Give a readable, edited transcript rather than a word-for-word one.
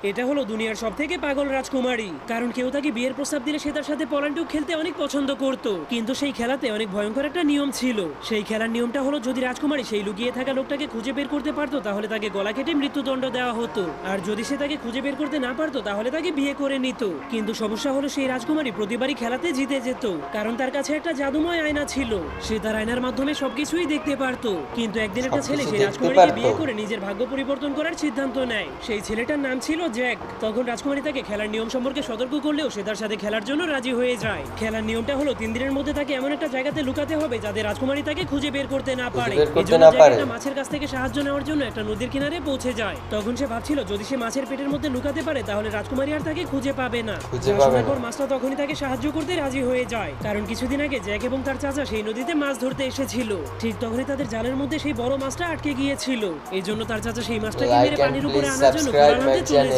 এটা হলো দুনিয়ার সবথেকে পাগল রাজকুমারী, কারণ কেউ তাকে বিয়ের প্রস্তাব দিলে সে তার সাথে পলান্টুক খেলতে অনেক পছন্দ করত। কিন্তু সেই খেলাতে অনেক ভয়ঙ্কর একটা নিয়ম ছিল। সেই খেলার নিয়মটা হলো, যদি রাজকুমারী সেই লুকিয়ে থাকা লোকটাকে খুঁজে বের করতে পারতো তাহলে তাকে গলা কেটে মৃত্যুদণ্ড দেওয়া হতো, আর যদি সে তাকে খুঁজে বের করতে না পারতো তাহলে তাকে বিয়ে করে নিত। কিন্তু সমস্যা হলো, সেই রাজকুমারী প্রতিবারই খেলাতে জিতে যেত, কারণ তার কাছে একটা জাদুময় আয়না ছিল। সে তার আয়নার মাধ্যমে সবকিছুই দেখতে পারতো। কিন্তু একদিন একটা ছেলে সেই রাজকুমারীকে বিয়ে করে নিজের ভাগ্য পরিবর্তন করার সিদ্ধান্ত নেয়। সেই ছেলেটার নাম ছিল জ্যাক। তখন রাজকুমারী তাকে খেলার নিয়ম সম্পর্কে সতর্ক করলেও সে তার সাথে খেলার জন্য রাজি হয়ে যায়। খেলার নিয়মটা হলো 3 দিনের মধ্যে তাকে এমন একটা জায়গাতে লুকাতে হবে যাতে রাজকুমারী তাকে খুঁজে বের করতে না পারে। এজন্য জ্যাক একটা মাছের কাছ থেকে সাহায্য নেওয়ার জন্য একটা নদীর কিনারে পৌঁছে যায়। তখন সে ভাবছিল যদি সে মাছের পেটের মধ্যে লুকাতে পারে তাহলে রাজকুমারী আর তাকে খুঁজে পাবে না। পর মাছটা তখনই তাকে সাহায্য করতে রাজি হয়ে যায়, কারণ কিছুদিন আগে জ্যাক এবং তার চাচা সেই নদীতে মাছ ধরতে এসেছিল। ঠিক তখনই তাদের জালের মধ্যে সেই বড় মাছটা আটকে গিয়েছিল। এই জন্য তার চাচা সেই মাছটাকে মেরে পানির উপরে আনার জন্য কুড়াল আনতে চলে